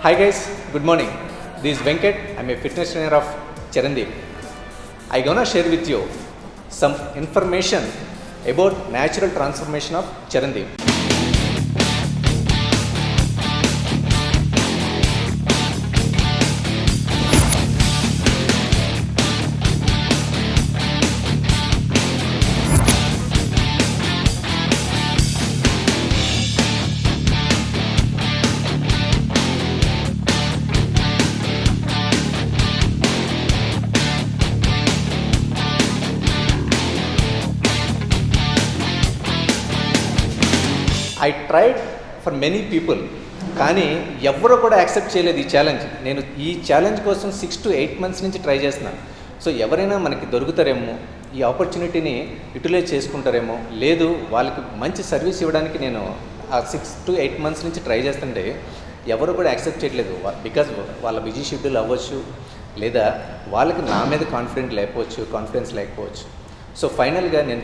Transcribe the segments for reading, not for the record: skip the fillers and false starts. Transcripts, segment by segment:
Hi guys, good morning. This is Venkat. I'm a fitness trainer of Charandeep. I'm gonna share with you some information about natural transformation of Charandeep. I tried for many people, కానీ ఎవరు కూడా accept చేయలేదు ఈ challenge. నేను ఈ challenge కోసం 6 to 8 months నుంచి try చేస్తున్నాను. సో ఎవరైనా మనకి దొరుకుతారేమో, ఈ ఆపర్చునిటీని యూటిలైజ్ చేసుకుంటారేమో, లేదు వాళ్ళకి మంచి సర్వీస్ ఇవ్వడానికి నేను ఆ 6 to 8 months నుంచి ట్రై చేస్తుంటే ఎవరు కూడా యాక్సెప్ట్ చేయట్లేదు. బికాజ్ వాళ్ళ బిజీ షెడ్యూల్ అవ్వచ్చు, లేదా వాళ్ళకి నా మీద కాన్ఫిడెన్స్ లేకపోవచ్చు. సో ఫైనల్గా నేను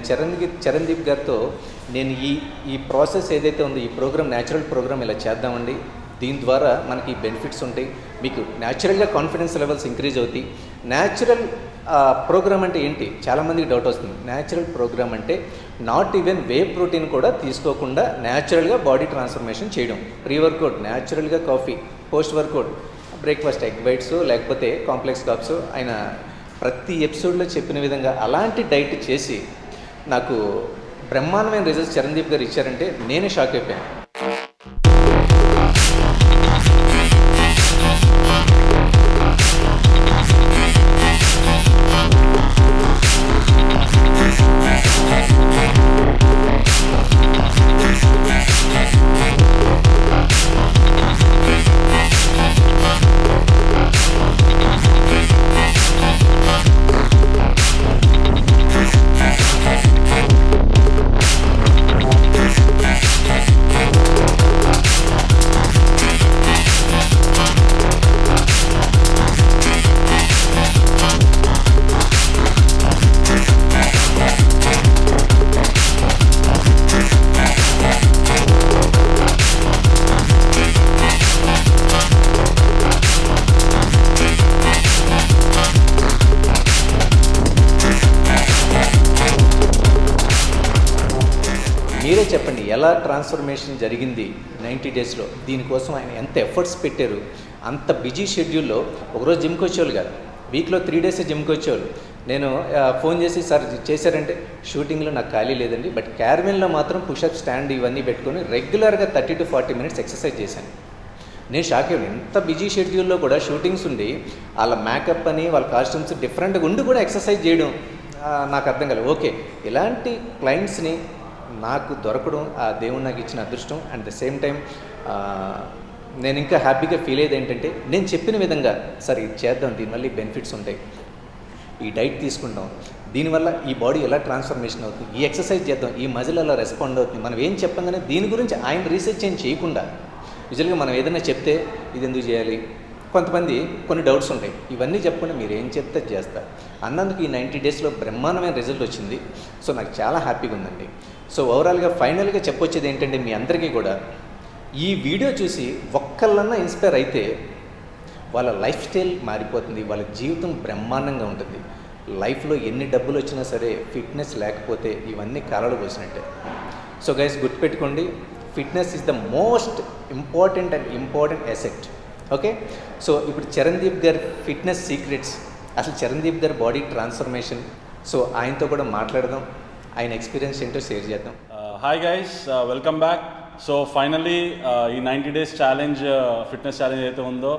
చరణ్దీప్ గారితో నేను ఈ ప్రాసెస్ ఏదైతే ఉందో, ఈ ప్రోగ్రామ్ న్యాచురల్ ప్రోగ్రామ్ ఇలా చేద్దామండి, దీని ద్వారా మనకి బెనిఫిట్స్ ఉంటాయి, మీకు న్యాచురల్గా కాన్ఫిడెన్స్ లెవెల్స్ ఇంక్రీజ్ అవుతాయి. న్యాచురల్ ప్రోగ్రామ్ అంటే ఏంటి, చాలామందికి డౌట్ వస్తుంది. న్యాచురల్ ప్రోగ్రామ్ అంటే నాట్ ఈవెన్ వే ప్రోటీన్ కూడా తీసుకోకుండా న్యాచురల్గా బాడీ ట్రాన్స్ఫర్మేషన్ చేయడం. ప్రీ వర్కౌట్ న్యాచురల్గా coffee, post workout breakfast egg whites లేకపోతే కాంప్లెక్స్ కార్బ్స్, ఆయన ప్రతి ఎపిసోడ్లో చెప్పిన విధంగా అలాంటి డైట్ చేసి నాకు బ్రహ్మాండమైన రిజల్ట్స్ చరణ్దీప్ గారు ఇచ్చారంటే నేనే షాక్ అయిపోయాను. మీరే చెప్పండి, ఎలా ట్రాన్స్ఫర్మేషన్ జరిగింది 90 daysలో? దీనికోసం ఆయన ఎంత ఎఫర్ట్స్ పెట్టారు. అంత బిజీ షెడ్యూల్లో ఒకరోజు జిమ్కి వచ్చేవాళ్ళు కాదు, వీక్లో 3 days జిమ్కి వచ్చేవాళ్ళు. నేను ఫోన్ చేసి, సార్ చేశారంటే, షూటింగ్లో నాకు ఖాళీ లేదండి, బట్ క్యారమెన్లో మాత్రం పుషప్ స్టాండ్ ఇవన్నీ పెట్టుకొని రెగ్యులర్గా 30 to 40 minutes ఎక్సర్సైజ్ చేశాను. నేను షాక్ అయ్యాను. ఎంత బిజీ షెడ్యూల్లో కూడా షూటింగ్స్ ఉండి వాళ్ళ మేకప్ అని వాళ్ళ కాస్ట్యూమ్స్ డిఫరెంట్గా ఉండి కూడా ఎక్సర్సైజ్ చేయడం నాకు అర్థం కాలేదు. ఓకే, ఇలాంటి క్లయింట్స్ని నాకు దొరకడం ఆ దేవుడు నాకు ఇచ్చిన అదృష్టం. అండ్ ద సేమ్ టైం నేను ఇంకా హ్యాపీగా ఫీల్ అయ్యేది ఏంటంటే, నేను చెప్పిన విధంగా సరే ఇది చేద్దాం, దీనివల్ల ఈ బెనిఫిట్స్ ఉంటాయి, ఈ డైట్ తీసుకుంటాం, దీనివల్ల ఈ బాడీ ఎలా ట్రాన్స్ఫర్మేషన్ అవుతుంది, ఈ ఎక్సర్సైజ్ చేద్దాం, ఈ మజిల్ ఎలా రెస్పాండ్ అవుతుంది, మనం ఏం చెప్పంగానే దీని గురించి ఆయన రీసెర్చ్ ఏం చేయకుండా యూజువల్గా మనం ఏదైనా చెప్తే ఇది ఎందుకు చేయాలి, కొంతమంది కొన్ని డౌట్స్ ఉంటాయి, ఇవన్నీ చెప్పకుండా మీరు ఏం చెప్తే చేస్తారు అన్నందుకు ఈ 90 daysలో బ్రహ్మాండమైన రిజల్ట్ వచ్చింది. సో నాకు చాలా హ్యాపీగా ఉందండి. సో ఓవరాల్గా ఫైనల్గా చెప్పొచ్చేది ఏంటంటే, మీ అందరికీ కూడా ఈ వీడియో చూసి ఒక్కళ్ళన్నా ఇన్స్పైర్ అయితే వాళ్ళ లైఫ్ స్టైల్ మారిపోతుంది, వాళ్ళ జీవితం బ్రహ్మాండంగా ఉంటుంది. లైఫ్లో ఎన్ని డబ్బులు వచ్చినా సరే ఫిట్నెస్ లేకపోతే ఇవన్నీ కాలాలు పోసినట్టే. సో గైస్, గుర్తుపెట్టుకోండి, fitness is the most important asset. Okay, so ఇప్పుడు చరణ్దీప్ గారి ఫిట్నెస్ సీక్రెట్స్, అసలు చరణ్దీప్ గారి బాడీ ట్రాన్స్ఫర్మేషన్, సో ఆయనతో కూడా మాట్లాడదాం, ఆయన ఎక్స్పీరియన్స్ ఏంటో షేర్ చేద్దాం. Hi guys, welcome back. So finally ఈ 90 days ఛాలెంజ్, ఫిట్నెస్ ఛాలెంజ్ ఏదైతే ఉందో,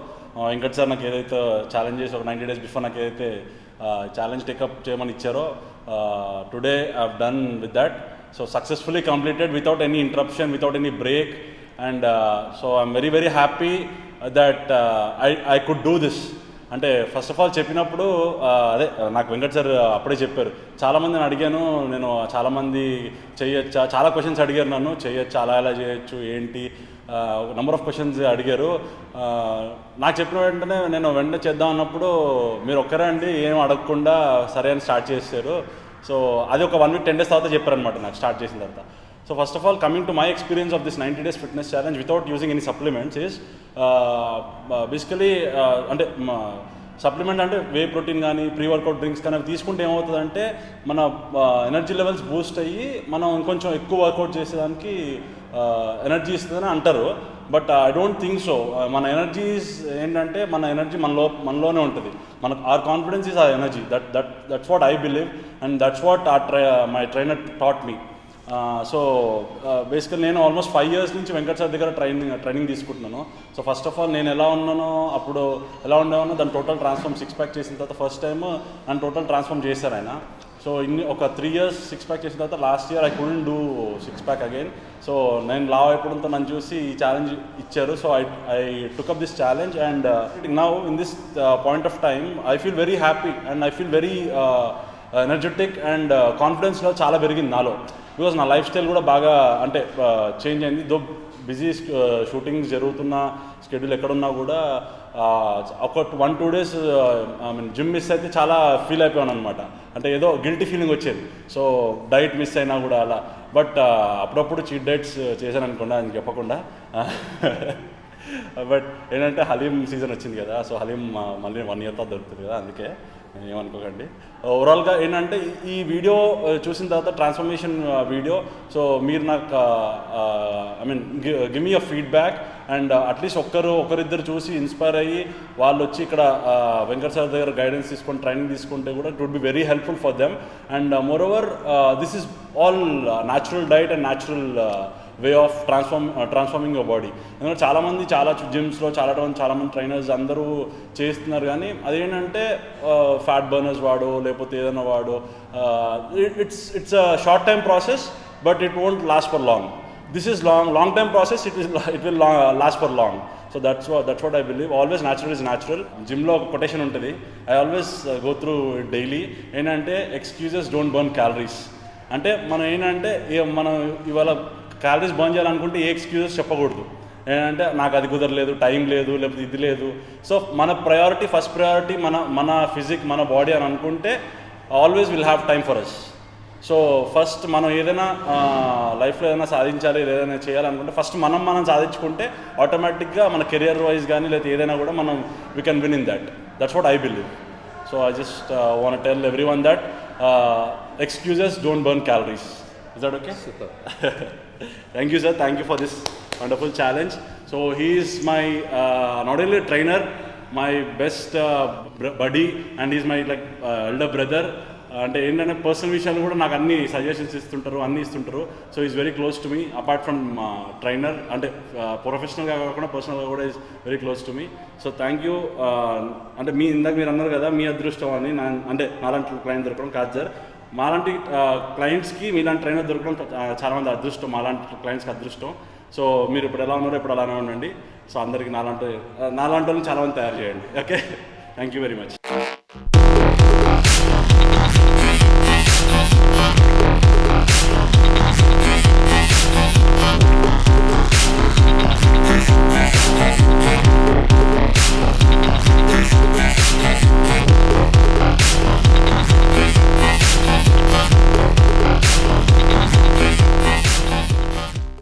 వెంకట్ సార్ నాకు ఏదైతే ఛాలెంజ్ చేసి ఒక 90 days బిఫోర్ నాకు ఏదైతే ఛాలెంజ్ టేకప్ చేయమని ఇచ్చారో, today I have done with that. So successfully completed without any interruption, without any break. And so I'm very very happy that I could do this. అంటే first of all చెప్పినప్పుడు అదే నాకు Venkat sir అప్పుడే చెప్పారు. చాలామందిని అడిగాను నేను, చాలామంది చేయొచ్చా, చాలా క్వశ్చన్స్ అడిగారు నన్ను, చేయొచ్చా, అలా ఎలా చేయొచ్చు ఏంటి, నెంబర్ ఆఫ్ క్వశ్చన్స్ అడిగారు. నాకు చెప్పిన వెంటనే నేను వెంటనే చేద్దాం అన్నప్పుడు మీరు ఒక్కరే అండి ఏం అడగకుండా సరే అని స్టార్ట్ చేశారు. సో అది ఒక 1 week 10 days తర్వాత చెప్పారనమాట నాకు స్టార్ట్ చేసిన తర్వాత. So first of all, coming to my experience of this 90 days fitness challenge without using any supplements is basically అంటే సప్లిమెంట్ అంటే వే ప్రోటీన్ కానీ ప్రీ వర్కౌట్ డ్రింక్స్ కానీ అవి తీసుకుంటే ఏమవుతుందంటే మన ఎనర్జీ లెవెల్స్ బూస్ట్ అయ్యి మనం ఇంకొంచెం ఎక్కువ వర్కౌట్ చేసేదానికి ఎనర్జీ ఇస్తుందని అంటారు. But I don't think so. మన ఎనర్జీస్ ఏంటంటే మన ఎనర్జీ మనలోనే ఉంటుంది. మనకు our confidence is our energy. That's what I believe and that's what my trainer taught me. So basically నేను ఆల్మోస్ట్ 5 years నుంచి వెంకట్ సార్ దగ్గర ట్రైనింగ్ తీసుకుంటున్నాను. సో ఫస్ట్ ఆఫ్ ఆల్ నేను ఎలా ఉన్నానో అప్పుడు ఎలా ఉండేవానో దాన్ని టోటల్ ట్రాన్స్ఫార్మ్ 6 pack చేసిన తర్వాత ఫస్ట్ టైం నన్ను టోటల్ ట్రాన్స్ఫార్మ్ చేశారు ఆయన. సో ఒక 3 years 6 pack చేసిన తర్వాత last year I couldn't do 6 pack again. So నేను లావ్ అయిపోవడంతో నన్ను చూసి ఈ ఛాలెంజ్ ఇచ్చారు. So I took up this challenge and now in this point of time I feel very happy and I feel very energetic and కాన్ఫిడెన్స్లో చాలా పెరిగింది నాలో. బికాజ్ నా లైఫ్ స్టైల్ కూడా బాగా అంటే చేంజ్ అయింది. దో బిజీ షూటింగ్స్ జరుగుతున్న షెడ్యూల్ ఎక్కడున్నా కూడా ఒక 1-2 days I mean gym miss అయితే చాలా ఫీల్ అయిపోయాను అనమాట. అంటే ఏదో గిల్టీ ఫీలింగ్ వచ్చేది. సో డైట్ మిస్ అయినా కూడా అలా. బట్ అప్పుడప్పుడు చీట్ డైట్స్ చేశాను అనుకోండి, అని చెప్పకుండా. బట్ ఏంటంటే హలీం సీజన్ వచ్చింది కదా, సో హలీం మళ్ళీ 1 year తర్వాత దొరుకుతుంది కదా, అందుకే ఏమనుకోకండి. ఓవరాల్గా ఏంటంటే ఈ వీడియో చూసిన తర్వాత ట్రాన్స్ఫర్మేషన్ వీడియో, సో మీరు నాకు I mean give me a feedback and at least ఒకరిద్దరు చూసి ఇన్స్పైర్ అయ్యి వాళ్ళు వచ్చి ఇక్కడ వెంకట్ సార్ దగ్గర గైడెన్స్ తీసుకొని ట్రైనింగ్ తీసుకుంటే కూడా it would be very helpful for them. And moreover this is all natural diet and natural way of transforming your body. ఎందుకంటే చాలామంది చాలా జిమ్స్లో చాలామంది ట్రైనర్స్ అందరూ చేస్తున్నారు, కానీ అదేంటంటే ఫ్యాట్ బర్నర్స్ వాడు లేకపోతే ఏదైనా వాడు it's a short time process but it won't last for long. This is long time process. It will last for long. So that's what I believe. Always natural is natural. జిమ్లో ఒక quotation ఉంటుంది, I always go through daily. ఏంటంటే excuses don't burn calories. అంటే మనం ఏంటంటే మనం ఇవాళ calories burn చేయాలనుకుంటే ఏ ఎక్స్క్యూజెస్ చెప్పకూడదు. ఏంటంటే నాకు అది కుదరలేదు, టైం లేదు, లేకపోతే ఇది లేదు. సో మన ఫస్ట్ ప్రయారిటీ మన ఫిజిక్, మన బాడీ అని అనుకుంటే always will have time for us. So first మనం ఏదైనా లైఫ్లో ఏదైనా సాధించాలి, ఏదైనా చేయాలనుకుంటే ఫస్ట్ మనం సాధించుకుంటే ఆటోమేటిక్గా మన కెరియర్ వైజ్ కానీ లేకపోతే ఏదైనా కూడా మనం we can win in that. That's what I believe. So I just want tell everyone that excuses don't burn calories. Is that okay? Super. Thank you, sir. Thank you for this wonderful challenge. So he is my not only trainer, my best buddy, and he's my elder brother. అంటే ఏంటంటే personal విషయాలు కూడా నాకు అన్ని suggestions ఇస్తుంటారు, అన్నీ ఇస్తుంటారు. So is very close to me apart from trainer. అంటే ప్రొఫెషనల్గా కాకుండా పర్సనల్గా కూడా is very close to me. So thank you. అంటే ఇందాక మీరు అన్నారు కదా మీ అదృష్టం అని. అంటే నాలాంటి క్లయింట్ దొరకడం కాదు సార్, మాలాంటి క్లయింట్స్కి మీలాంటి ట్రైనర్ దొరకడం చాలామంది అదృష్టం, మాలాంటి క్లయింట్స్కి అదృష్టం. సో మీరు ఇప్పుడు ఎలా ఉన్నారో ఇప్పుడు అలానే ఉండండి. సో అందరికీ నాలాంటి వాళ్ళని చాలామంది తయారు చేయండి. Okay, thank you very much.